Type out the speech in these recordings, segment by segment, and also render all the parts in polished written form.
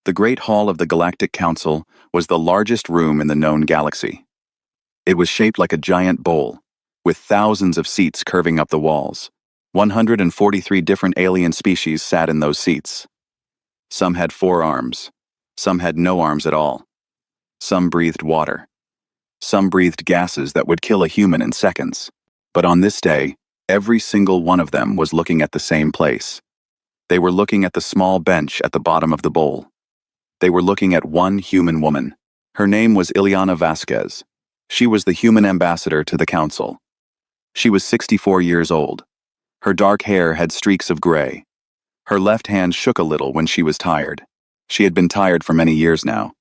The Great Hall of the Galactic Council was the largest room in the known galaxy. It was shaped like a giant bowl, with thousands of seats curving up the walls. 143 different alien species sat in those seats. Some had 4 arms. Some had no arms at all. Some breathed water. Some breathed gases that would kill a human in seconds. But on this day, every single one of them was looking at the same place. They were looking at the small bench at the bottom of the bowl. They were looking at one human woman. Her name was Ileana Vasquez. She was the human ambassador to the council. She was 64 years old. Her dark hair had streaks of gray. Her left hand shook a little when she was tired. She had been tired for many years now.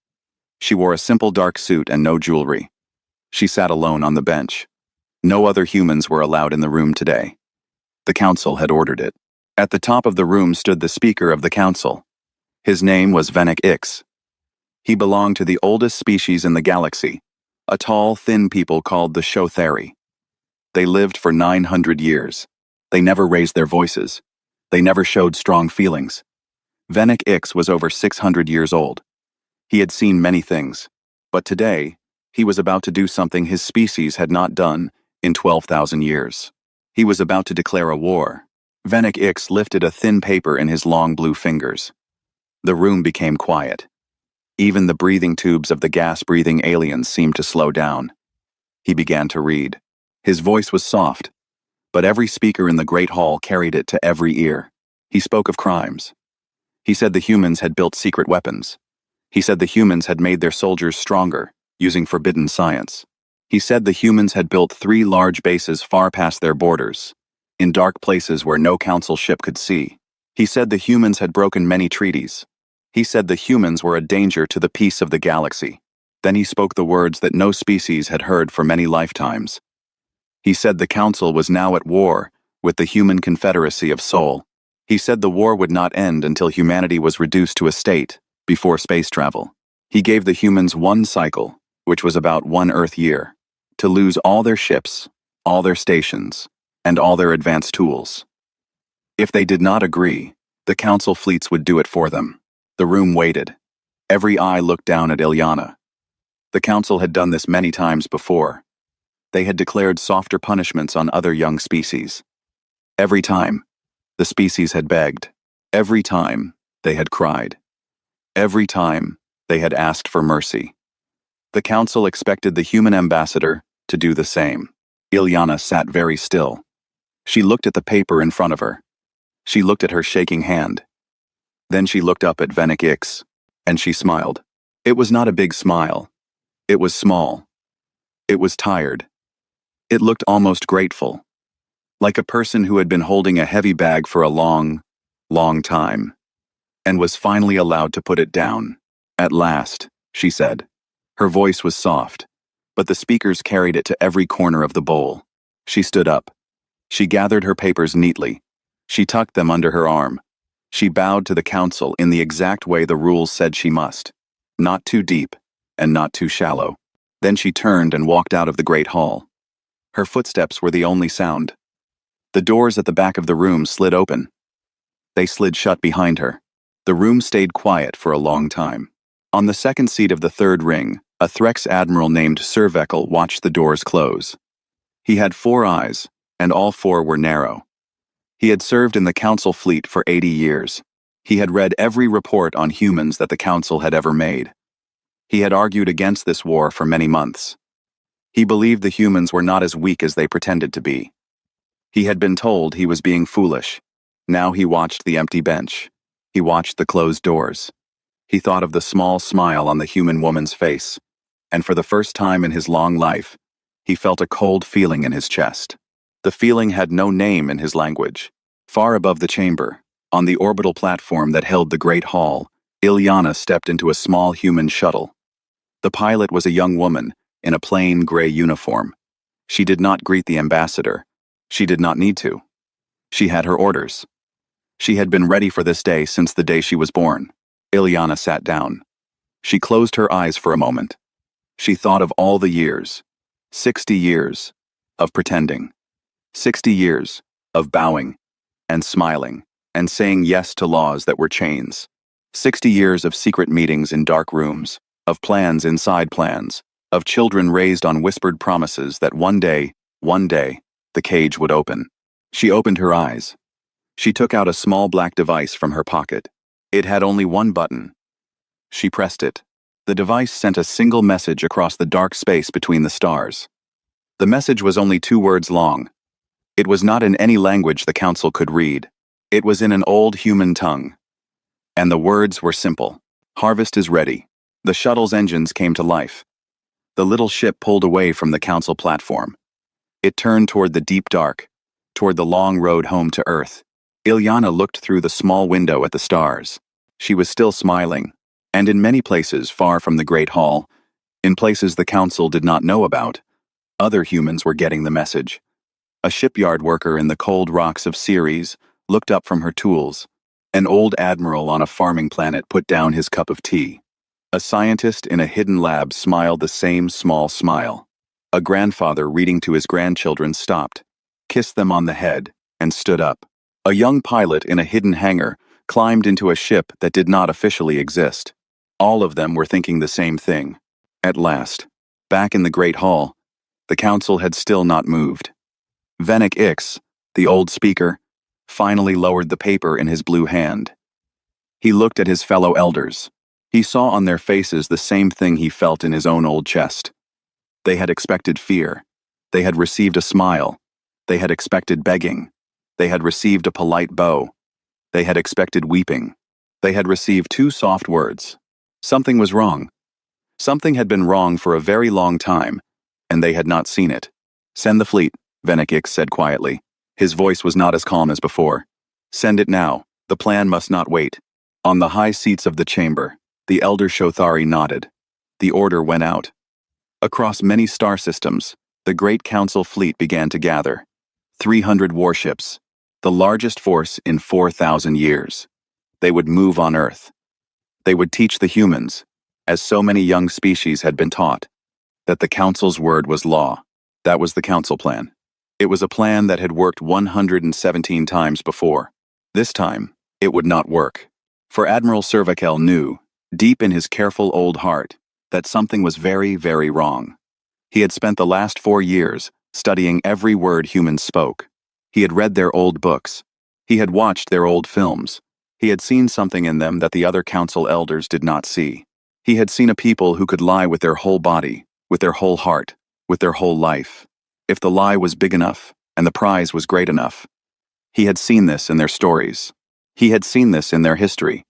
She wore a simple dark suit and no jewelry. She sat alone on the bench. No other humans were allowed in the room today. The council had ordered it. At the top of the room stood the speaker of the council. His name was Venick Ix. He belonged to the oldest species in the galaxy, a tall, thin people called the Shothari. They lived for 900 years. They never raised their voices. They never showed strong feelings. Venick Ix was over 600 years old. He had seen many things, but today, he was about to do something his species had not done in 12,000 years. He was about to declare a war. Venick Ix lifted a thin paper in his long blue fingers. The room became quiet. Even the breathing tubes of the gas-breathing aliens seemed to slow down. He began to read. His voice was soft, but every speaker in the Great Hall carried it to every ear. He spoke of crimes. He said the humans had built secret weapons. He said the humans had made their soldiers stronger, using forbidden science. He said the humans had built 3 large bases far past their borders, in dark places where no council ship could see. He said the humans had broken many treaties. He said the humans were a danger to the peace of the galaxy. Then he spoke the words that no species had heard for many lifetimes. He said the council was now at war with the human confederacy of Sol. He said the war would not end until humanity was reduced to a state before space travel. He gave the humans 1 cycle, which was about 1 Earth year, to lose all their ships, all their stations, and all their advanced tools. If they did not agree, the council fleets would do it for them. The room waited. Every eye looked down at Ileana. The council had done this many times before. They had declared softer punishments on other young species. Every time, the species had begged. Every time, they had cried. Every time, they had asked for mercy. The council expected the human ambassador to do the same. Ileana sat very still. She looked at the paper in front of her. She looked at her shaking hand. Then she looked up at Venick Ix, and she smiled. It was not a big smile. It was small. It was tired. It looked almost grateful, like a person who had been holding a heavy bag for a long, long time, and was finally allowed to put it down. At last, she said. Her voice was soft, but the speakers carried it to every corner of the bowl. She stood up. She gathered her papers neatly. She tucked them under her arm. She bowed to the council in the exact way the rules said she must. Not too deep, and not too shallow. Then she turned and walked out of the Great Hall. Her footsteps were the only sound. The doors at the back of the room slid open. They slid shut behind her. The room stayed quiet for a long time. On the second seat of the third ring, a Threx admiral named Sir Veckel watched the doors close. He had 4 eyes, and all 4 were narrow. He had served in the council fleet for 80 years. He had read every report on humans that the council had ever made. He had argued against this war for many months. He believed the humans were not as weak as they pretended to be. He had been told he was being foolish. Now he watched the empty bench. He watched the closed doors. He thought of the small smile on the human woman's face, and for the first time in his long life, he felt a cold feeling in his chest. The feeling had no name in his language. Far above the chamber, on the orbital platform that held the Great Hall, Ileana stepped into a small human shuttle. The pilot was a young woman in a plain gray uniform. She did not greet the ambassador. She did not need to. She had her orders. She had been ready for this day since the day she was born. Ileana sat down. She closed her eyes for a moment. She thought of all the years, 60 years, of pretending. 60 years of bowing and smiling and saying yes to laws that were chains. 60 years of secret meetings in dark rooms, of plans inside plans, of children raised on whispered promises that one day, the cage would open. She opened her eyes. She took out a small black device from her pocket. It had only one button. She pressed it. The device sent a single message across the dark space between the stars. The message was only 2 words long. It was not in any language the council could read. It was in an old human tongue. And the words were simple. Harvest is ready. The shuttle's engines came to life. The little ship pulled away from the council platform. It turned toward the deep dark, toward the long road home to Earth. Ilyana looked through the small window at the stars. She was still smiling, and in many places far from the Great Hall, in places the council did not know about, other humans were getting the message. A shipyard worker in the cold rocks of Ceres looked up from her tools. An old admiral on a farming planet put down his cup of tea. A scientist in a hidden lab smiled the same small smile. A grandfather reading to his grandchildren stopped, kissed them on the head, and stood up. A young pilot in a hidden hangar climbed into a ship that did not officially exist. All of them were thinking the same thing. At last, back in the Great Hall, the council had still not moved. Venek Ix, the old speaker, finally lowered the paper in his blue hand. He looked at his fellow elders. He saw on their faces the same thing he felt in his own old chest. They had expected fear. They had received a smile. They had expected begging. They had received a polite bow. They had expected weeping. They had received 2 soft words. Something was wrong. Something had been wrong for a very long time, and they had not seen it. Send the fleet, Venek Ix said quietly. His voice was not as calm as before. Send it now. The plan must not wait. On the high seats of the chamber, the elder Shothari nodded. The order went out. Across many star systems, the great council fleet began to gather. 300 warships, the largest force in 4,000 years. They would move on Earth. They would teach the humans, as so many young species had been taught, that the council's word was law. That was the council plan. It was a plan that had worked 117 times before. This time, it would not work. For Admiral Cervical knew, deep in his careful old heart, that something was very, very wrong. He had spent the last 4 years studying every word humans spoke. He had read their old books. He had watched their old films. He had seen something in them that the other council elders did not see. He had seen a people who could lie with their whole body, with their whole heart, with their whole life, if the lie was big enough and the prize was great enough. He had seen this in their stories. He had seen this in their history.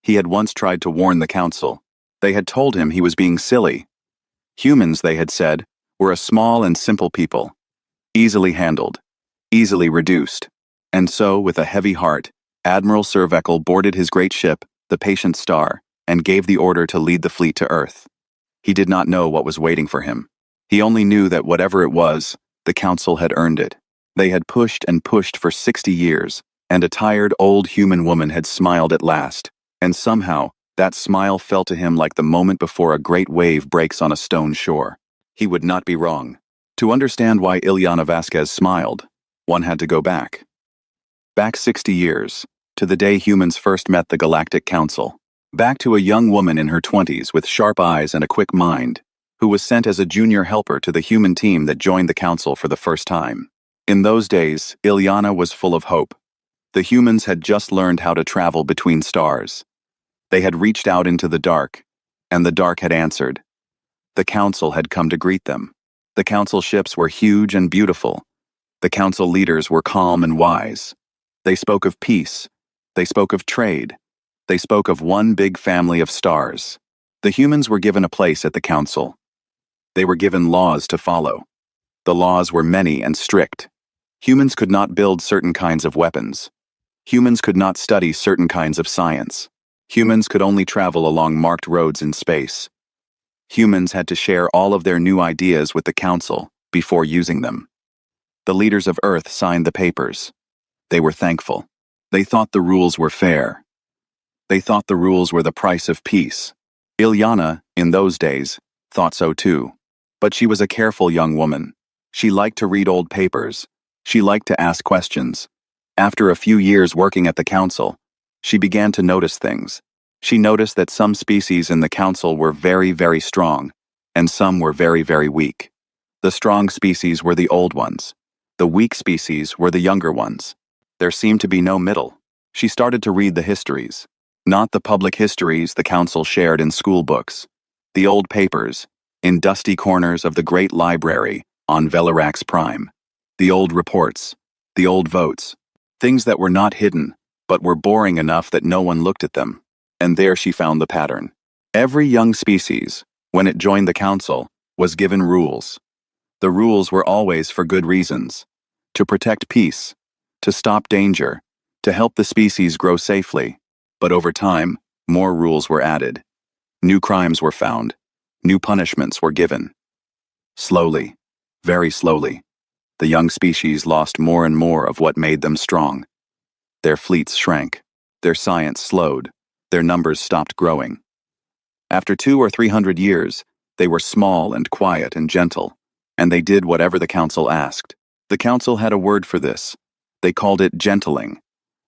He had once tried to warn the council. They had told him he was being silly. Humans, they had said, were a small and simple people, easily handled, easily reduced. And so, with a heavy heart, Admiral Cervical boarded his great ship, the Patient Star, and gave the order to lead the fleet to Earth. He did not know what was waiting for him. He only knew that whatever it was, the council had earned it. They had pushed and pushed for 60 years, and a tired old human woman had smiled at last, and somehow, that smile felt to him like the moment before a great wave breaks on a stone shore. He would not be wrong. To understand why Ilyana Vasquez smiled, one had to go back. Back 60 years, to the day humans first met the Galactic Council. Back to a young woman in her 20s with sharp eyes and a quick mind, who was sent as a junior helper to the human team that joined the council for the first time. In those days, Ilyana was full of hope. The humans had just learned how to travel between stars. They had reached out into the dark, and the dark had answered. The council had come to greet them. The council ships were huge and beautiful. The council leaders were calm and wise. They spoke of peace. They spoke of trade. They spoke of one big family of stars. The humans were given a place at the council. They were given laws to follow. The laws were many and strict. Humans could not build certain kinds of weapons. Humans could not study certain kinds of science. Humans could only travel along marked roads in space. Humans had to share all of their new ideas with the council before using them. The leaders of Earth signed the papers. They were thankful. They thought the rules were fair. They thought the rules were the price of peace. Ilyana, in those days, thought so too. But she was a careful young woman. She liked to read old papers. She liked to ask questions. After a few years working at the council, she began to notice things. She noticed that some species in the council were very, very strong, and some were very, very weak. The strong species were the old ones. The weak species were the younger ones. There seemed to be no middle. She started to read the histories. Not the public histories the council shared in school books. The old papers, in dusty corners of the great library on Velirax Prime. The old reports. The old votes. Things that were not hidden, but were boring enough that no one looked at them. And there she found the pattern. Every young species, when it joined the council, was given rules. The rules were always for good reasons. To protect peace, to stop danger, to help the species grow safely. But over time, more rules were added. New crimes were found. New punishments were given. Slowly, very slowly, the young species lost more and more of what made them strong. Their fleets shrank. Their science slowed. Their numbers stopped growing. After 200 or 300 years, they were small and quiet and gentle, and they did whatever the council asked. The council had a word for this. They called it gentling,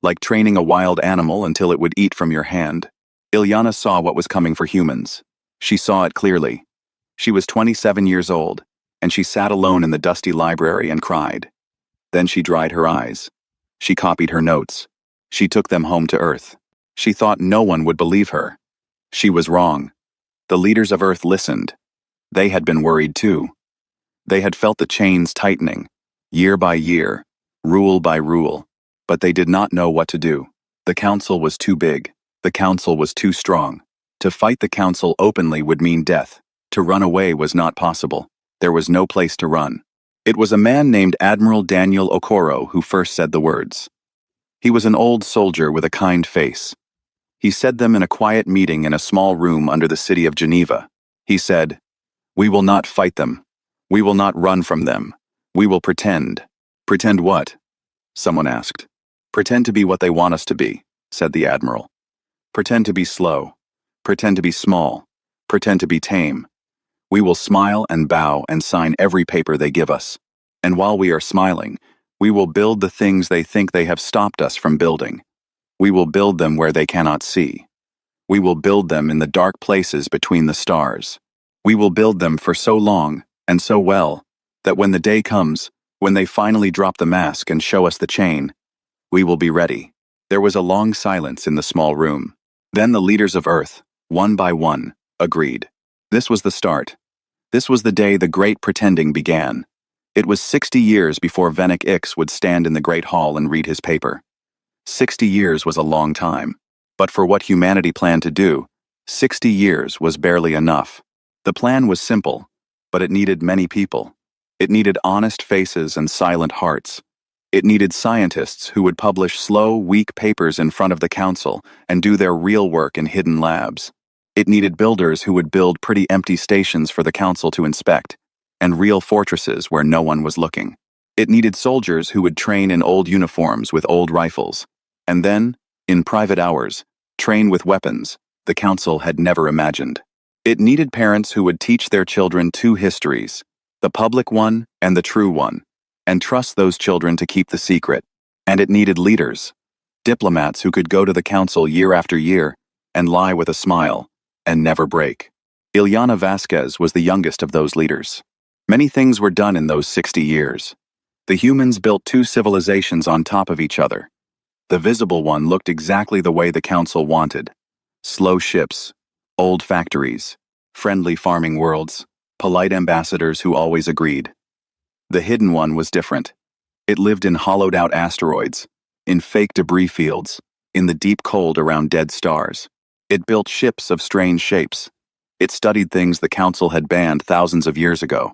like training a wild animal until it would eat from your hand. Ilyana saw what was coming for humans. She saw it clearly. She was 27 years old, and she sat alone in the dusty library and cried. Then she dried her eyes. She copied her notes. She took them home to Earth. She thought no one would believe her. She was wrong. The leaders of Earth listened. They had been worried too. They had felt the chains tightening, year by year, rule by rule, but they did not know what to do. The council was too big. The council was too strong. To fight the council openly would mean death. To run away was not possible. There was no place to run. It was a man named Admiral Daniel Okoro who first said the words. He was an old soldier with a kind face. He said them in a quiet meeting in a small room under the city of Geneva. He said, "We will not fight them. We will not run from them. We will pretend." "Pretend what?" someone asked. "Pretend to be what they want us to be," said the admiral. "Pretend to be slow. Pretend to be small. Pretend to be tame. We will smile and bow and sign every paper they give us. And while we are smiling, we will build the things they think they have stopped us from building. We will build them where they cannot see. We will build them in the dark places between the stars. We will build them for so long and so well that when the day comes, when they finally drop the mask and show us the chain, we will be ready." There was a long silence in the small room. Then the leaders of Earth, one by one, agreed. This was the start. This was the day the great pretending began. It was 60 years before Venick Ix would stand in the Great Hall and read his paper. 60 years was a long time. But for what humanity planned to do, 60 years was barely enough. The plan was simple, but it needed many people. It needed honest faces and silent hearts. It needed scientists who would publish slow, weak papers in front of the council and do their real work in hidden labs. It needed builders who would build pretty empty stations for the council to inspect, and real fortresses where no one was looking. It needed soldiers who would train in old uniforms with old rifles, and then, in private hours, train with weapons the council had never imagined. It needed parents who would teach their children two histories, the public one and the true one, and trust those children to keep the secret. And it needed leaders, diplomats who could go to the council year after year and lie with a smile and never break. Ilyana Vasquez was the youngest of those leaders. Many things were done in those 60 years. The humans built two civilizations on top of each other. The visible one looked exactly the way the council wanted. Slow ships, old factories, friendly farming worlds, polite ambassadors who always agreed. The hidden one was different. It lived in hollowed-out asteroids, in fake debris fields, in the deep cold around dead stars. It built ships of strange shapes. It studied things the council had banned thousands of years ago.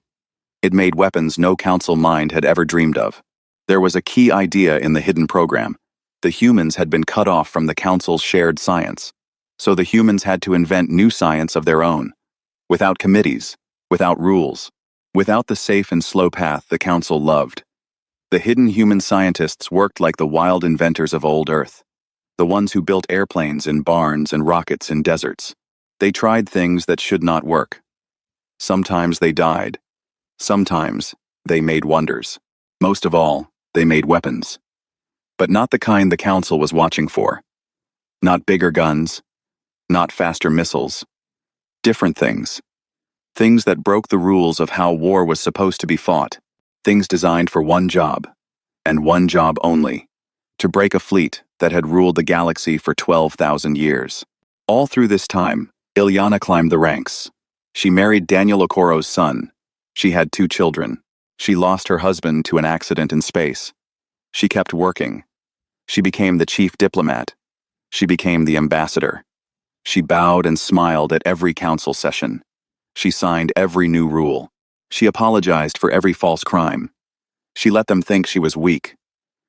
It made weapons no council mind had ever dreamed of. There was a key idea in the hidden program. The humans had been cut off from the council's shared science. So the humans had to invent new science of their own, without committees, without rules, without the safe and slow path the council loved. The hidden human scientists worked like the wild inventors of old Earth, the ones who built airplanes in barns and rockets in deserts. They tried things that should not work. Sometimes they died. Sometimes they made wonders. Most of all, they made weapons. But not the kind the council was watching for. Not bigger guns, Not faster missiles. Different things. Things that broke the rules of how war was supposed to be fought. Things designed for one job, and one job only. To break a fleet that had ruled the galaxy for 12,000 years. All through this time, Ilyana climbed the ranks. She married Daniel Okoro's son. She had 2 children. She lost her husband to an accident in space. She kept working. She became the chief diplomat. She became the ambassador. She bowed and smiled at every council session. She signed every new rule. She apologized for every false crime. She let them think she was weak.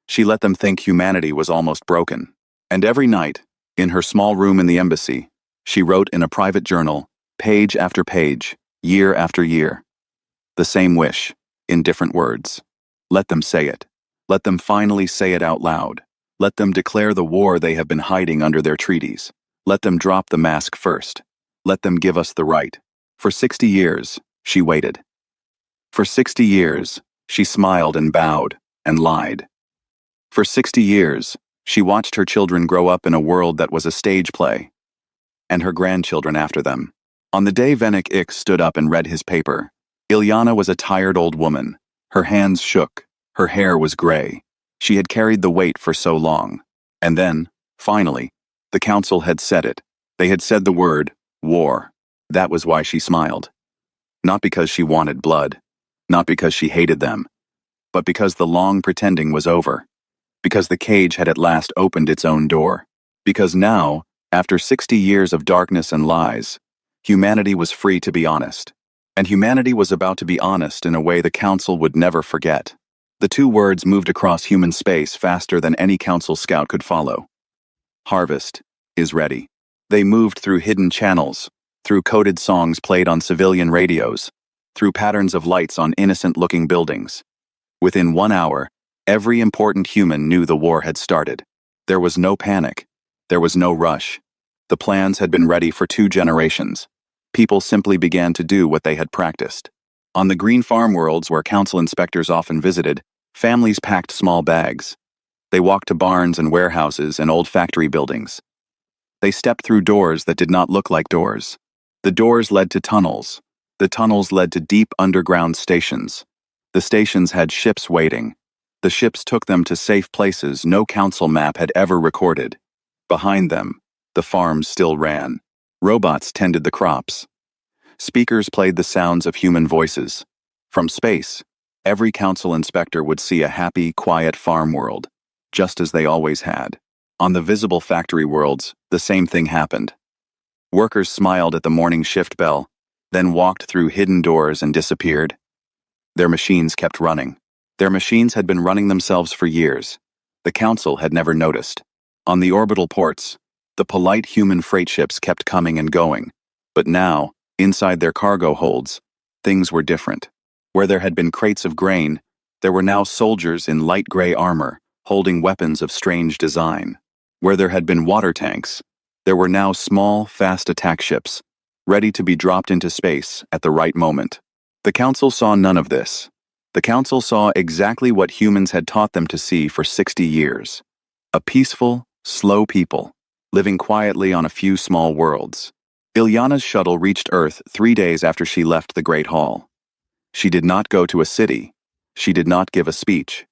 She let them think humanity was almost broken. And every night, in her small room in the embassy, she wrote in a private journal, page after page, year after year. The same wish, in different words. Let them say it. Let them finally say it out loud. Let them declare the war they have been hiding under their treaties. Let them drop the mask first. Let them give us the right. For 60 years, she waited. For 60 years, she smiled and bowed and lied. For 60 years, she watched her children grow up in a world that was a stage play, and her grandchildren after them. On the day Venik Ix stood up and read his paper, Ilyana was a tired old woman. Her hands shook. Her hair was gray. She had carried the weight for so long. And then, finally, the council had said it. They had said the word, war. That was why she smiled. Not because she wanted blood. Not because she hated them. But because the long pretending was over. Because the cage had at last opened its own door. Because now, after 60 years of darkness and lies, humanity was free to be honest. And humanity was about to be honest in a way the council would never forget. The 2 words moved across human space faster than any council scout could follow. Harvest is ready. They moved through hidden channels, through coded songs played on civilian radios, through patterns of lights on innocent-looking buildings. Within 1 hour, every important human knew the war had started. There was no panic. There was no rush. The plans had been ready for 2 generations. People simply began to do what they had practiced. On the green farm worlds where council inspectors often visited, families packed small bags. They walked to barns and warehouses and old factory buildings. They stepped through doors that did not look like doors. The doors led to tunnels. The tunnels led to deep underground stations. The stations had ships waiting. The ships took them to safe places no council map had ever recorded. Behind them, the farms still ran. Robots tended the crops. Speakers played the sounds of human voices. From space, every council inspector would see a happy, quiet farm world, just as they always had. On the visible factory worlds, the same thing happened. Workers smiled at the morning shift bell, then walked through hidden doors and disappeared. Their machines kept running. Their machines had been running themselves for years. The council had never noticed. On the orbital ports, the polite human freight ships kept coming and going. But now, inside their cargo holds, things were different. Where there had been crates of grain, there were now soldiers in light gray armor, holding weapons of strange design. Where there had been water tanks, there were now small, fast attack ships, ready to be dropped into space at the right moment. The council saw none of this. The council saw exactly what humans had taught them to see for 60 years. A peaceful, slow people, living quietly on a few small worlds. Ilyana's shuttle reached Earth 3 days after she left the Great Hall. She did not go to a city. She did not give a speech.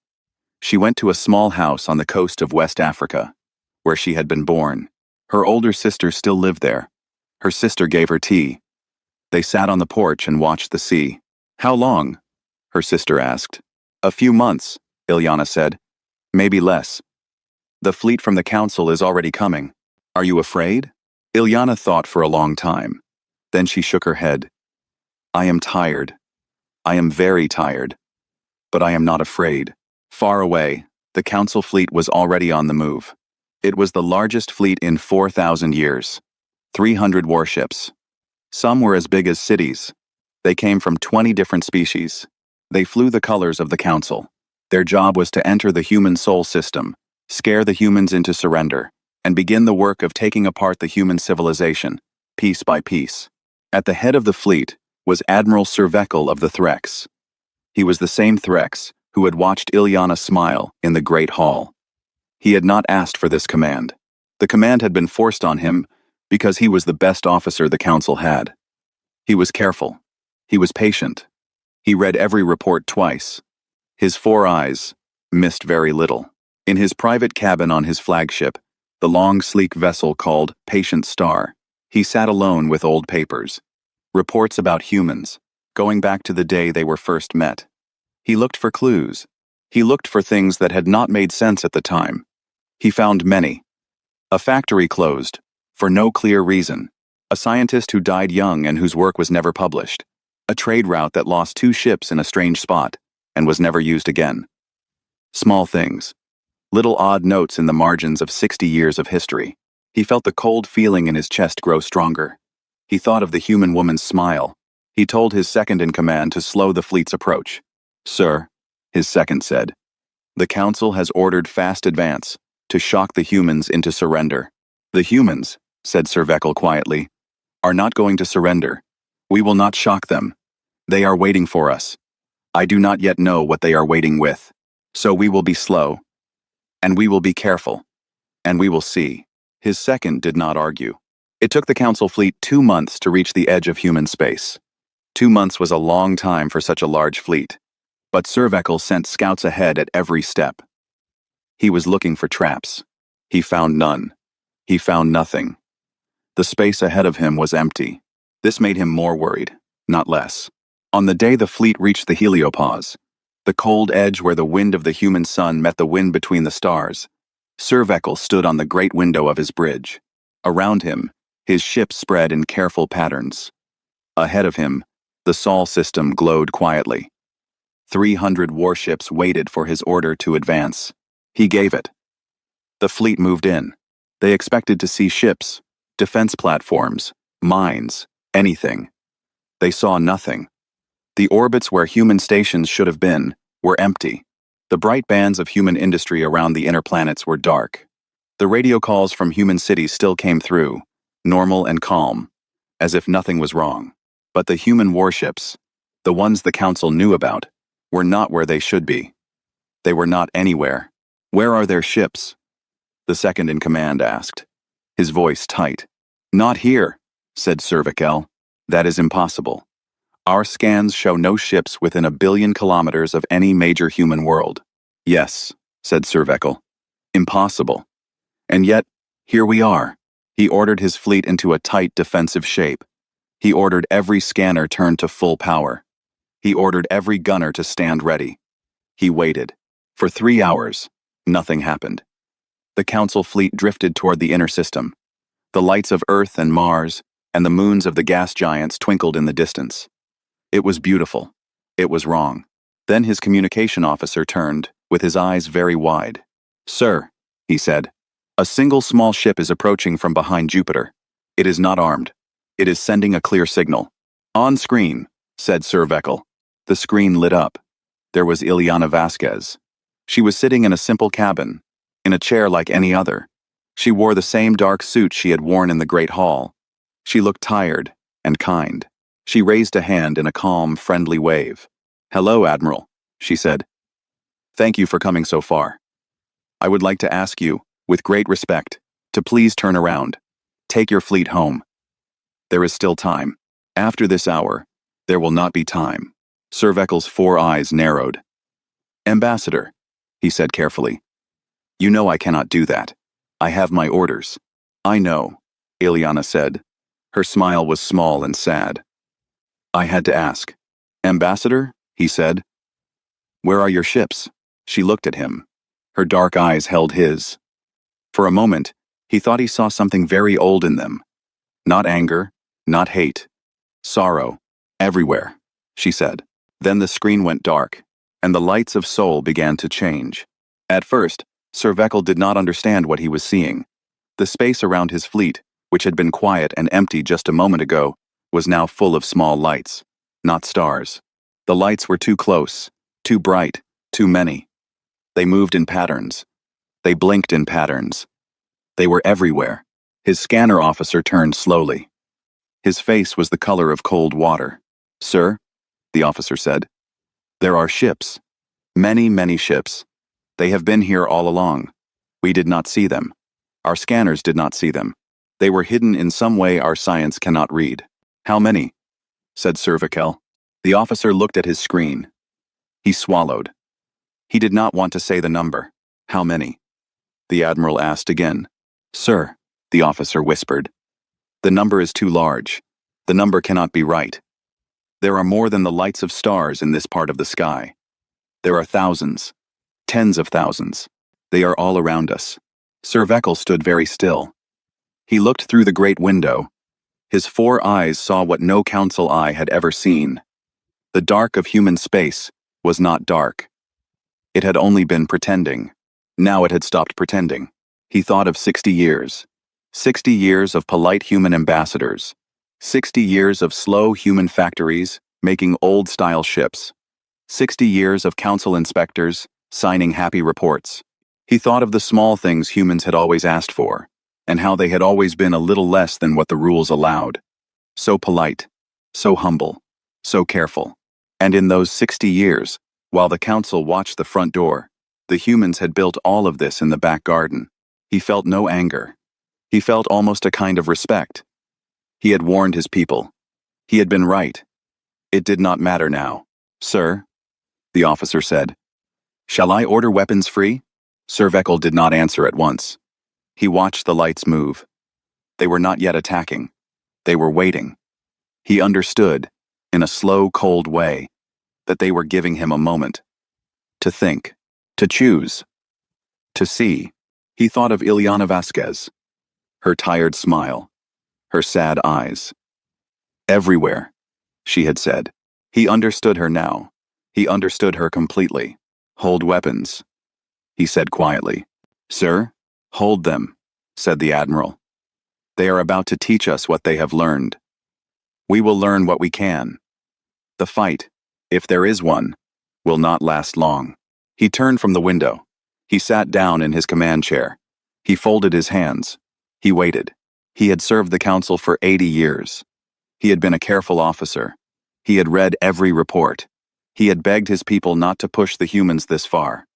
She went to a small house on the coast of West Africa, where she had been born. Her older sister still lived there. Her sister gave her tea. They sat on the porch and watched the sea. "How long?" her sister asked. "A few months," Ilyana said. "Maybe less. The fleet from the council is already coming. Are you afraid?" Ilyana thought for a long time. Then she shook her head. "I am tired. I am very tired. But I am not afraid." Far away, the council fleet was already on the move. It was the largest fleet in 4,000 years. 300 warships. Some were as big as cities. They came from 20 different species. They flew the colors of the council. Their job was to enter the human soul system, scare the humans into surrender, and begin the work of taking apart the human civilization, piece by piece. At the head of the fleet was Admiral Servekel of the Threx. He was the same Threx who had watched Ilyana smile in the Great Hall. He had not asked for this command. The command had been forced on him Because he was the best officer the council had. He was careful. He was patient. He read every report twice. His 4 eyes missed very little. In his private cabin on his flagship, the long, sleek vessel called Patient Star, he sat alone with old papers. Reports about humans, going back to the day they were first met. He looked for clues. He looked for things that had not made sense at the time. He found many. A factory closed, for no clear reason. A scientist who died young and whose work was never published. A trade route that lost 2 ships in a strange spot and was never used again. Small things. Little odd notes in the margins of 60 years of history. He felt the cold feeling in his chest grow stronger. He thought of the human woman's smile. He told his second-in-command to slow the fleet's approach. "Sir," his second said, "the council has ordered fast advance to shock the humans into surrender." "The humans," said Sir Veckel quietly, "are not going to surrender. We will not shock them. They are waiting for us. I do not yet know what they are waiting with. So we will be slow. And we will be careful. And we will see." His second did not argue. It took the council fleet 2 months to reach the edge of human space. 2 months was a long time for such a large fleet. But Sir Veckel sent scouts ahead at every step. He was looking for traps. He found none. He found nothing. The space ahead of him was empty. This made him more worried, not less. On the day the fleet reached the heliopause, the cold edge where the wind of the human sun met the wind between the stars, Sir Veckel stood on the great window of his bridge. Around him, his ship spread in careful patterns. Ahead of him, the Sol system glowed quietly. 300 warships waited for his order to advance. He gave it. The fleet moved in. They expected to see ships, defense platforms, mines, anything. They saw nothing. The orbits where human stations should have been were empty. The bright bands of human industry around the inner planets were dark. The radio calls from human cities still came through, normal and calm, as if nothing was wrong. But the human warships, the ones the council knew about, were not where they should be. They were not anywhere. "Where are their ships?" the second-in-command asked, his voice tight. "Not here," said Sir Veckel. "That is impossible. Our scans show no ships within 1 billion kilometers of any major human world." "Yes," said Sir Veckel. "Impossible. And yet, here we are." He ordered his fleet into a tight defensive shape. He ordered every scanner turned to full power. He ordered every gunner to stand ready. He waited. For 3 hours, nothing happened. The council fleet drifted toward the inner system. The lights of Earth and Mars and the moons of the gas giants twinkled in the distance. It was beautiful. It was wrong. Then his communication officer turned, with his eyes very wide. "Sir," he said, "a single small ship is approaching from behind Jupiter. It is not armed. It is sending a clear signal." "On screen," said Sir Veckel. The screen lit up. There was Ileana Vasquez. She was sitting in a simple cabin, in a chair like any other. She wore the same dark suit she had worn in the Great Hall. She looked tired and kind. She raised a hand in a calm, friendly wave. "Hello, Admiral," she said. "Thank you for coming so far. I would like to ask you, with great respect, to please turn around. Take your fleet home. There is still time. After this hour, there will not be time." Sir Veckel's 4 eyes narrowed. "Ambassador," he said carefully, "you know I cannot do that. I have my orders." "I know," Ileana said. Her smile was small and sad. "I had to ask." "Ambassador," he said, "where are your ships?" She looked at him. Her dark eyes held his. For a moment, he thought he saw something very old in them. Not anger, not hate. Sorrow. "Everywhere," she said. Then the screen went dark, and the lights of Sol began to change. At first, Sir Veckel did not understand what he was seeing. The space around his fleet, which had been quiet and empty just a moment ago, was now full of small lights, not stars. The lights were too close, too bright, too many. They moved in patterns. They blinked in patterns. They were everywhere. His scanner officer turned slowly. His face was the color of cold water. "Sir," the officer said, "there are ships. Many, many ships. They have been here all along. We did not see them. Our scanners did not see them. They were hidden in some way our science cannot read. How many? Said Cervical. The officer looked at his screen. He swallowed. He did not want to say the number. How many? The admiral asked again. Sir, the officer whispered. The number is too large. The number cannot be right. There are more than the lights of stars in this part of the sky. There are thousands, tens of thousands. They are all around us. Cervical stood very still. He looked through the great window. His 4 eyes saw what no council eye had ever seen. The dark of human space was not dark. It had only been pretending. Now it had stopped pretending. He thought of 60 years. 60 years of polite human ambassadors. 60 years of slow human factories making old-style ships. 60 years of council inspectors signing happy reports. He thought of the small things humans had always asked for, and how they had always been a little less than what the rules allowed. So polite, so humble, so careful. And in those 60 years, while the council watched the front door, the humans had built all of this in the back garden. He felt no anger. He felt almost a kind of respect. He had warned his people. He had been right. It did not matter now. Sir, the officer said. Shall I order weapons free? Cervical did not answer at once. He watched the lights move. They were not yet attacking. They were waiting. He understood, in a slow, cold way, that they were giving him a moment. To think. To choose. To see. He thought of Ileana Vasquez. Her tired smile. Her sad eyes. Everywhere, she had said. He understood her now. He understood her completely. Hold weapons, he said quietly. Sir, hold them, said the admiral. They are about to teach us what they have learned. We will learn what we can. The fight, if there is one, will not last long. He turned from the window. He sat down in his command chair. He folded his hands. He waited. He had served the council for 80 years. He had been a careful officer. He had read every report. He had begged his people not to push the humans this far.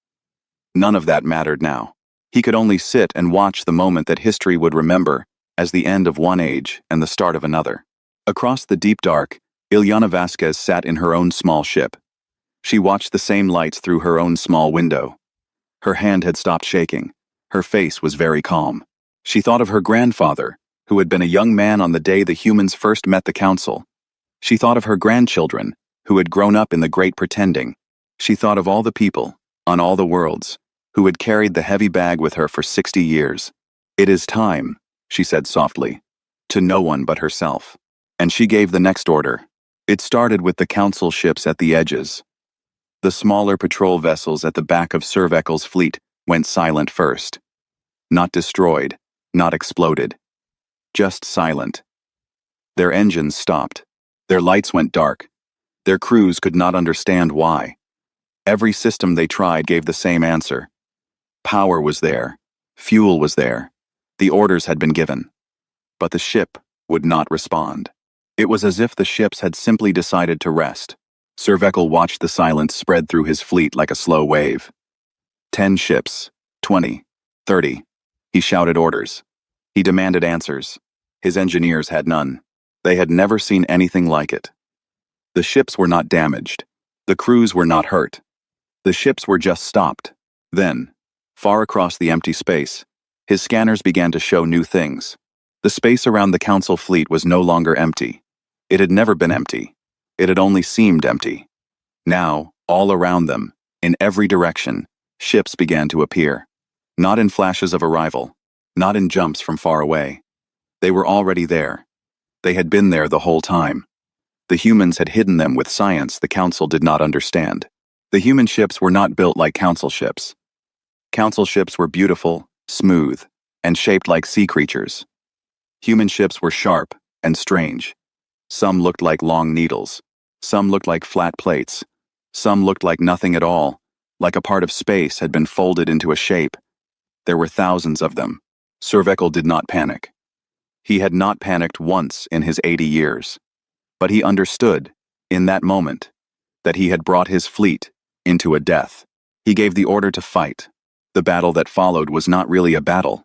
None of that mattered now. He could only sit and watch the moment that history would remember as the end of one age and the start of another. Across the deep dark, Ileana Vasquez sat in her own small ship. She watched the same lights through her own small window. Her hand had stopped shaking. Her face was very calm. She thought of her grandfather, who had been a young man on the day the humans first met the council. She thought of her grandchildren, who had grown up in the great pretending. She thought of all the people, on all the worlds, who had carried the heavy bag with her for 60 years. It is time, she said softly, to no one but herself. And she gave the next order. It started with the council ships at the edges. The smaller patrol vessels at the back of Cervical's fleet went silent first. Not destroyed, not exploded. Just silent. Their engines stopped. Their lights went dark. Their crews could not understand why. Every system they tried gave the same answer. Power was there. Fuel was there. The orders had been given. But the ship would not respond. It was as if the ships had simply decided to rest. Cervical watched the silence spread through his fleet like a slow wave. 10 ships, 20, 30. He shouted orders. He demanded answers. His engineers had none. They had never seen anything like it. The ships were not damaged. The crews were not hurt. The ships were just stopped. Then, far across the empty space, his scanners began to show new things. The space around the council fleet was no longer empty. It had never been empty. It had only seemed empty. Now, all around them, in every direction, ships began to appear. Not in flashes of arrival, not in jumps from far away. They were already there. They had been there the whole time. The humans had hidden them with science the council did not understand. The human ships were not built like council ships. Council ships were beautiful, smooth, and shaped like sea creatures. Human ships were sharp and strange. Some looked like long needles. Some looked like flat plates. Some looked like nothing at all, like a part of space had been folded into a shape. There were thousands of them. Cervical did not panic. He had not panicked once in his 80 years. But he understood, in that moment, that he had brought his fleet into a death. He gave the order to fight. The battle that followed was not really a battle.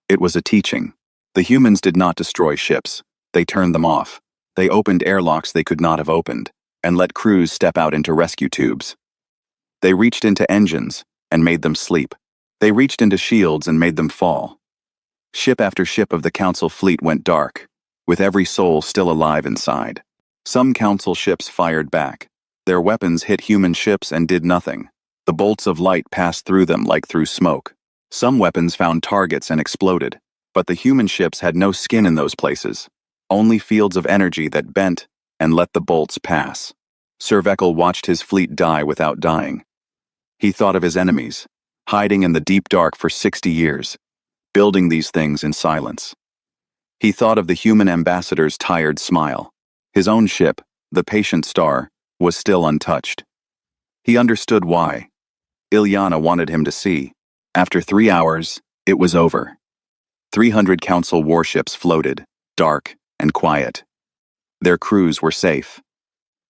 It was a teaching. The humans did not destroy ships. They turned them off. They opened airlocks they could not have opened, and let crews step out into rescue tubes. They reached into engines and made them sleep. They reached into shields and made them fall. Ship after ship of the Council fleet went dark, with every soul still alive inside. Some Council ships fired back. Their weapons hit human ships and did nothing. The bolts of light passed through them like through smoke. Some weapons found targets and exploded, but the human ships had no skin in those places, only fields of energy that bent and let the bolts pass. Sir Veckel watched his fleet die without dying. He thought of his enemies, hiding in the deep dark for 60 years, building these things in silence. He thought of the human ambassador's tired smile. His own ship, the Patient Star, was still untouched. He understood why. Ilyana wanted him to see. After 3 hours, it was over. 300 Council warships floated, dark and quiet. Their crews were safe.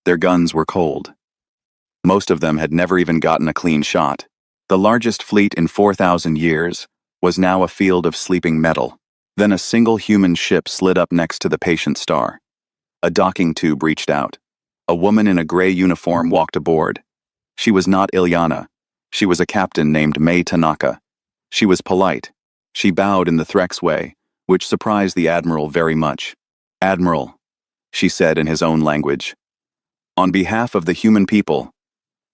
Their guns were cold. Most of them had never even gotten a clean shot. The largest fleet in 4,000 years was now a field of sleeping metal. Then a single human ship slid up next to the Patient Star. A docking tube reached out. A woman in a gray uniform walked aboard. She was not Ilyana. She was a captain named Mei Tanaka. She was polite. She bowed in the Threx way, which surprised the Admiral very much. "Admiral," she said in his own language, "on behalf of the human people,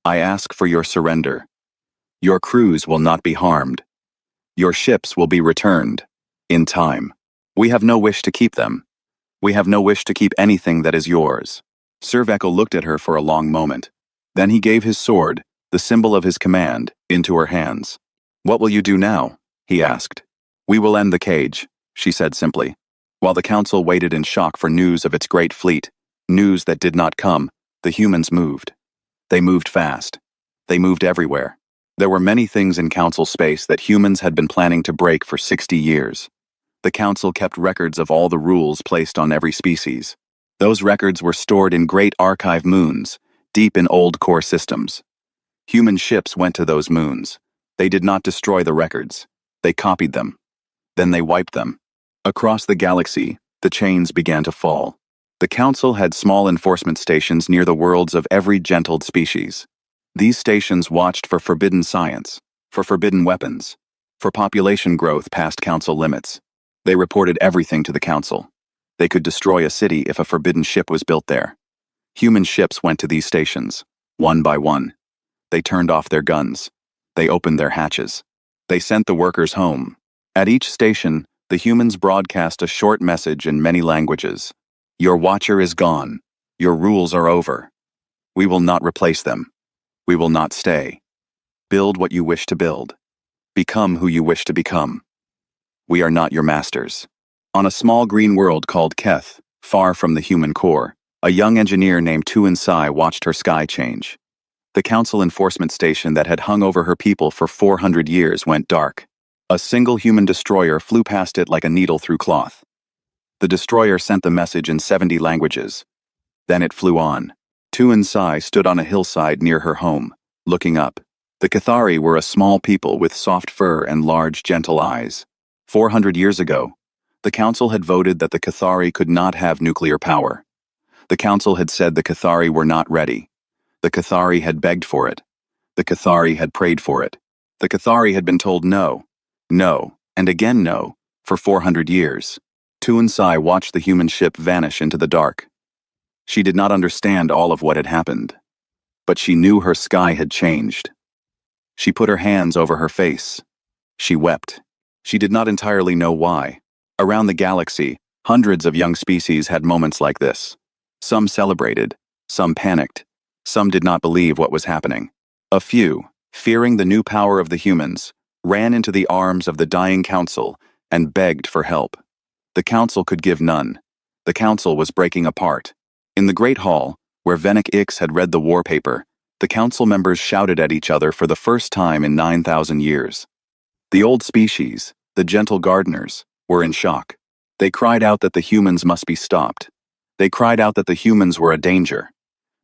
I ask for your surrender. Your crews will not be harmed. Your ships will be returned. In time. We have no wish to keep them. We have no wish to keep anything that is yours." Sir Veckel looked at her for a long moment. Then he gave his sword, the symbol of his command, into her hands. "What will you do now?" he asked. "We will end the cage," she said simply. While the Council waited in shock for news of its great fleet, news that did not come, the humans moved. They moved fast. They moved everywhere. There were many things in Council space that humans had been planning to break for 60 years. The Council kept records of all the rules placed on every species. Those records were stored in great archive moons, deep in old core systems. Human ships went to those moons. They did not destroy the records. They copied them. Then they wiped them. Across the galaxy, the chains began to fall. The Council had small enforcement stations near the worlds of every gentled species. These stations watched for forbidden science, for forbidden weapons, for population growth past Council limits. They reported everything to the Council. They could destroy a city if a forbidden ship was built there. Human ships went to these stations, one by one. They turned off their guns. They opened their hatches. They sent the workers home. At each station, the humans broadcast a short message in many languages. "Your watcher is gone. Your rules are over. We will not replace them. We will not stay. Build what you wish to build. Become who you wish to become. We are not your masters." On a small green world called Keth, far from the human core, a young engineer named Tuan Sai watched her sky change. The Council enforcement station that had hung over her people for 400 years went dark. A single human destroyer flew past it like a needle through cloth. The destroyer sent the message in 70 languages. Then it flew on. Tuan Sai stood on a hillside near her home, looking up. The Cathari were a small people with soft fur and large, gentle eyes. 400 years ago, the Council had voted that the Cathari could not have nuclear power. The Council had said the Cathari were not ready. The Cathari had begged for it. The Cathari had prayed for it. The Cathari had been told no, no, and again no, for 400 years. Tuan Sai watched the human ship vanish into the dark. She did not understand all of what had happened, but she knew her sky had changed. She put her hands over her face. She wept. She did not entirely know why. Around the galaxy, hundreds of young species had moments like this. Some celebrated, some panicked, some did not believe what was happening. A few, fearing the new power of the humans, ran into the arms of the dying Council and begged for help. The Council could give none. The Council was breaking apart. In the Great Hall, where Venick Ix had read the war paper, the Council members shouted at each other for the first time in 9,000 years. The old species, the gentle gardeners, were in shock. They cried out that the humans must be stopped. They cried out that the humans were a danger.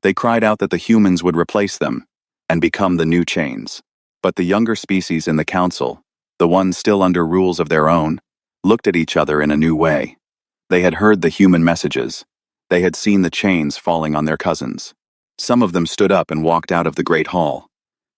They cried out that the humans would replace them and become the new chains. But the younger species in the Council, the ones still under rules of their own, looked at each other in a new way. They had heard the human messages. They had seen the chains falling on their cousins. Some of them stood up and walked out of the Great Hall.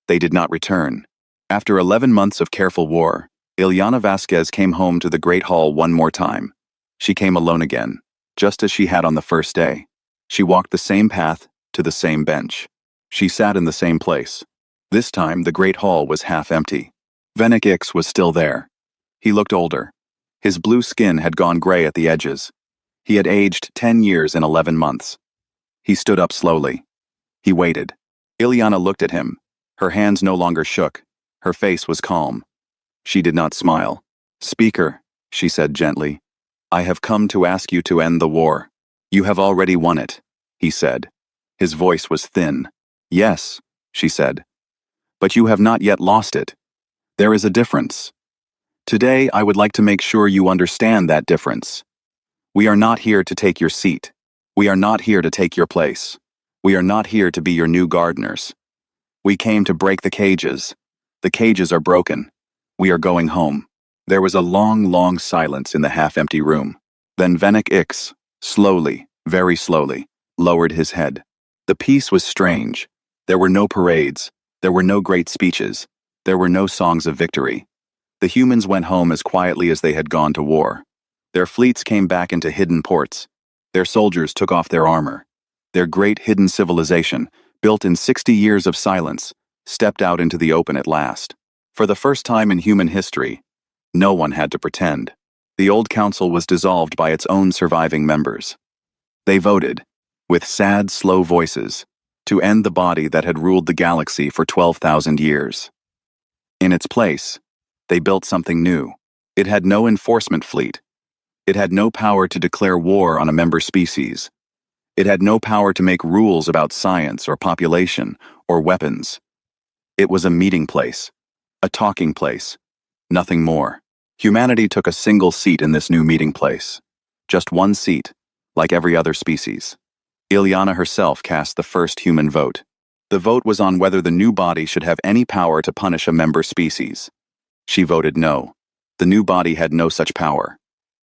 They did not return. After 11 months of careful war, Ilyana Vasquez came home to the Great Hall one more time. She came alone again, just as she had on the first day. She walked the same path to the same bench. She sat in the same place. This time, the Great Hall was half empty. Venek Ix was still there. He looked older. His blue skin had gone gray at the edges. He had aged 10 years and 11 months. He stood up slowly. He waited. Ilyana looked at him. Her hands no longer shook. Her face was calm. She did not smile. "Speaker," she said gently, "I have come to ask you to end the war. You have already won it," he said. His voice was thin. "Yes," she said, "but you have not yet lost it. There is a difference. Today, I would like to make sure you understand that difference. We are not here to take your seat. We are not here to take your place. We are not here to be your new gardeners. We came to break the cages. The cages are broken. We are going home." There was a long, long silence in the half-empty room. Then Venek Ix, slowly, very slowly, lowered his head. The peace was strange. There were no parades. There were no great speeches. There were no songs of victory. The humans went home as quietly as they had gone to war. Their fleets came back into hidden ports. Their soldiers took off their armor. Their great hidden civilization, built in 60 years of silence, stepped out into the open at last. For the first time in human history, no one had to pretend. The old council was dissolved by its own surviving members. They voted, with sad, slow voices, to end the body that had ruled the galaxy for 12,000 years. In its place, they built something new. It had no enforcement fleet. It had no power to declare war on a member species. It had no power to make rules about science or population or weapons. It was a meeting place, a talking place, nothing more. Humanity took a single seat in this new meeting place. Just one seat, like every other species. Ilyana herself cast the first human vote. The vote was on whether the new body should have any power to punish a member species. She voted no. The new body had no such power.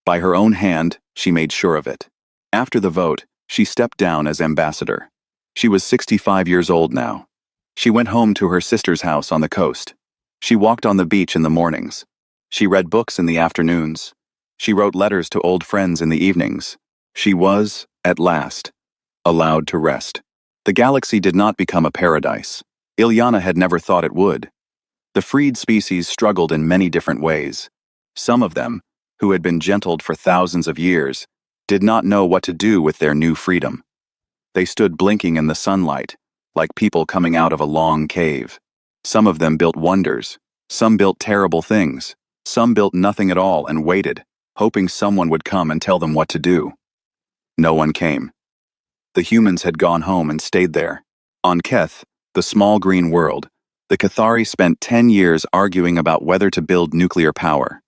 By her own hand, she made sure of it. After the vote, she stepped down as ambassador. She was 65 years old now. She went home to her sister's house on the coast. She walked on the beach in the mornings. She read books in the afternoons. She wrote letters to old friends in the evenings. She was, at last, allowed to rest. The galaxy did not become a paradise. Ilyana had never thought it would. The freed species struggled in many different ways. Some of them, who had been gentled for thousands of years, did not know what to do with their new freedom. They stood blinking in the sunlight, like people coming out of a long cave. Some of them built wonders. Some built terrible things. Some built nothing at all and waited, hoping someone would come and tell them what to do. No one came. The humans had gone home and stayed there. On Keth, the small green world, the Cathari spent 10 years arguing about whether to build nuclear power.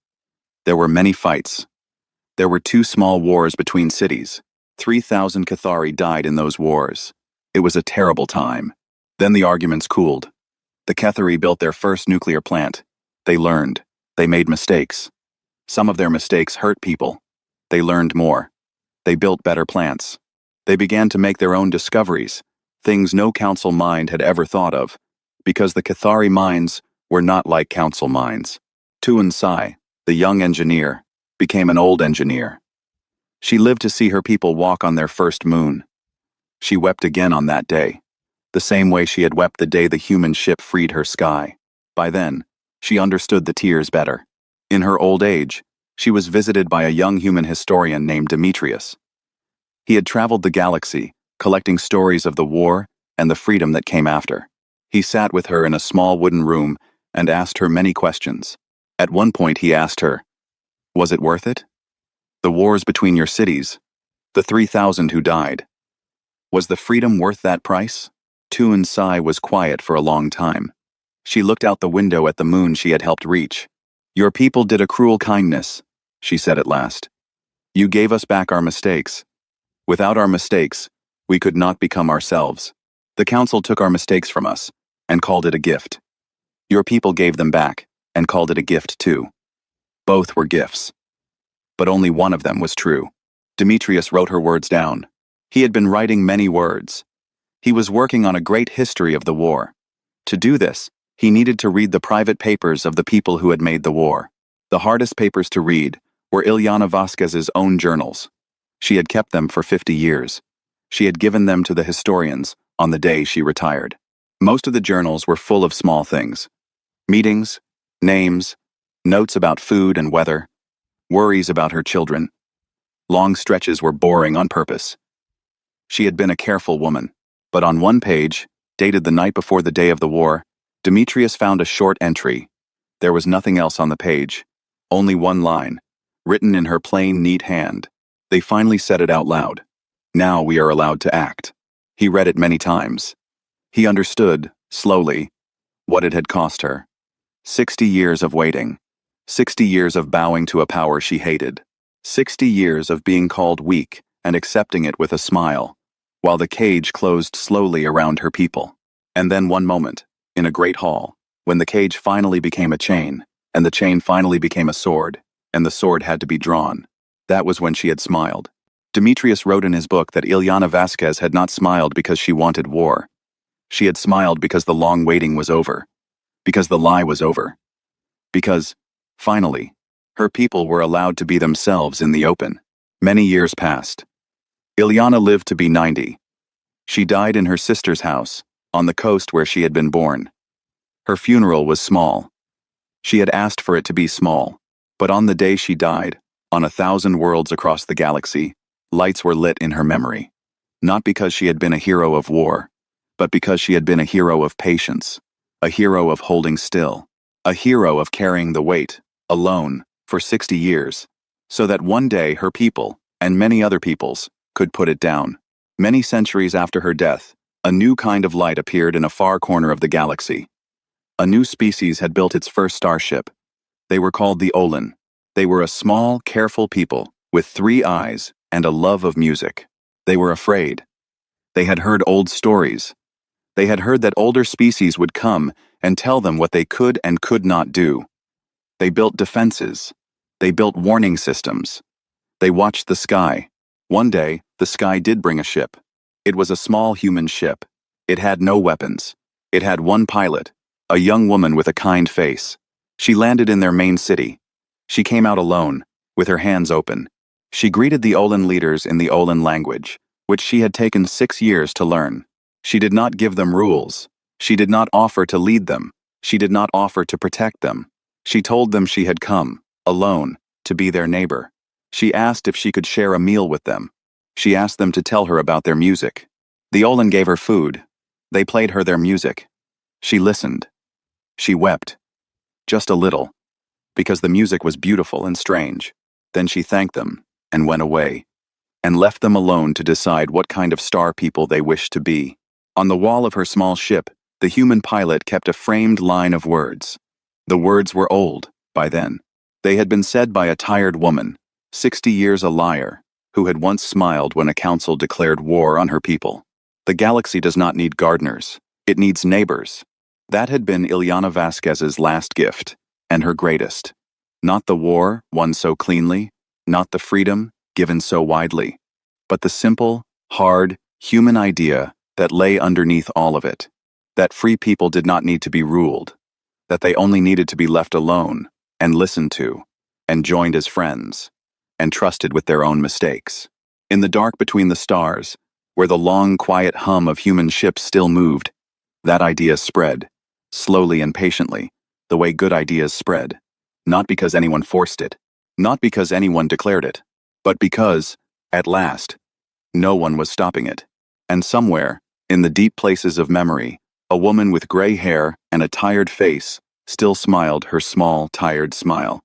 There were many fights. There were 2 small wars between cities. 3,000 Cathari died in those wars. It was a terrible time. Then the arguments cooled. The Cathari built their first nuclear plant. They learned. They made mistakes. Some of their mistakes hurt people. They learned more. They built better plants. They began to make their own discoveries, things no council mind had ever thought of, because the Cathari minds were not like council minds. Tuan Sai, the young engineer, became an old engineer. She lived to see her people walk on their first moon. She wept again on that day, the same way she had wept the day the human ship freed her sky. By then, she understood the tears better. In her old age, she was visited by a young human historian named Demetrius. He had traveled the galaxy, collecting stories of the war and the freedom that came after. He sat with her in a small wooden room and asked her many questions. At one point he asked her, "Was it worth it? The wars between your cities, the 3,000 who died. Was the freedom worth that price?" Tuan Sai was quiet for a long time. She looked out the window at the moon she had helped reach. "Your people did a cruel kindness," she said at last. "You gave us back our mistakes. Without our mistakes, we could not become ourselves. The council took our mistakes from us and called it a gift. Your people gave them back and called it a gift too. Both were gifts. but only one of them was true. Demetrius wrote her words down. He had been writing many words. He was working on a great history of the war. To do this, he needed to read the private papers of the people who had made the war. The hardest papers to read were Ilyana Vasquez's own journals. She had kept them for 50 years. She had given them to the historians on the day she retired. Most of the journals were full of small things. Meetings, names, notes about food and weather, worries about her children. Long stretches were boring on purpose. She had been a careful woman, but on one page, dated the night before the day of the war, Demetrius found a short entry. There was nothing else on the page, only one line, written in her plain, neat hand. They finally said it out loud. Now we are allowed to act. He read it many times. He understood, slowly, what it had cost her. 60 years of waiting. 60 years of bowing to a power she hated. 60 years of being called weak and accepting it with a smile, while the cage closed slowly around her people. And then one moment, in a great hall, when the cage finally became a chain, and the chain finally became a sword, and the sword had to be drawn. That was when she had smiled. Demetrius wrote in his book that Ilyana Vasquez had not smiled because she wanted war. She had smiled because the long waiting was over. Because the lie was over. Because, finally, her people were allowed to be themselves in the open. Many years passed. Ilyana lived to be 90. She died in her sister's house, on the coast where she had been born. Her funeral was small. She had asked for it to be small, but on the day she died, on 1,000 worlds across the galaxy, lights were lit in her memory. Not because she had been a hero of war, but because she had been a hero of patience, a hero of holding still, a hero of carrying the weight, alone, for 60 years, so that one day her people, and many other peoples, could put it down. Many centuries after her death, a new kind of light appeared in a far corner of the galaxy. A new species had built its first starship. They were called the Olin. They were a small, careful people, with 3 eyes and a love of music. They were afraid. They had heard old stories. They had heard that older species would come and tell them what they could and could not do. They built defenses. They built warning systems. They watched the sky. One day, the sky did bring a ship. It was a small human ship. It had no weapons. It had one pilot, a young woman with a kind face. She landed in their main city. She came out alone, with her hands open. She greeted the Olin leaders in the Olin language, which she had taken 6 years to learn. She did not give them rules. She did not offer to lead them. She did not offer to protect them. She told them she had come, alone, to be their neighbor. She asked if she could share a meal with them. She asked them to tell her about their music. The Olin gave her food. They played her their music. She listened. She wept. Just a little, because the music was beautiful and strange. Then she thanked them and went away, and left them alone to decide what kind of star people they wished to be. On the wall of her small ship, the human pilot kept a framed line of words. The words were old, by then. They had been said by a tired woman, 60 years a liar, who had once smiled when a council declared war on her people. The galaxy does not need gardeners. It needs neighbors. That had been Ilyana Vasquez's last gift, and her greatest. Not the war, won so cleanly, not the freedom, given so widely, but the simple, hard, human idea that lay underneath all of it. That free people did not need to be ruled. That they only needed to be left alone, and listened to, and joined as friends, and trusted with their own mistakes. In the dark between the stars, where the long, quiet hum of human ships still moved, that idea spread, slowly and patiently, the way good ideas spread. Not because anyone forced it, not because anyone declared it, but because, at last, no one was stopping it. And somewhere, in the deep places of memory, a woman with gray hair and a tired face still smiled her small, tired smile.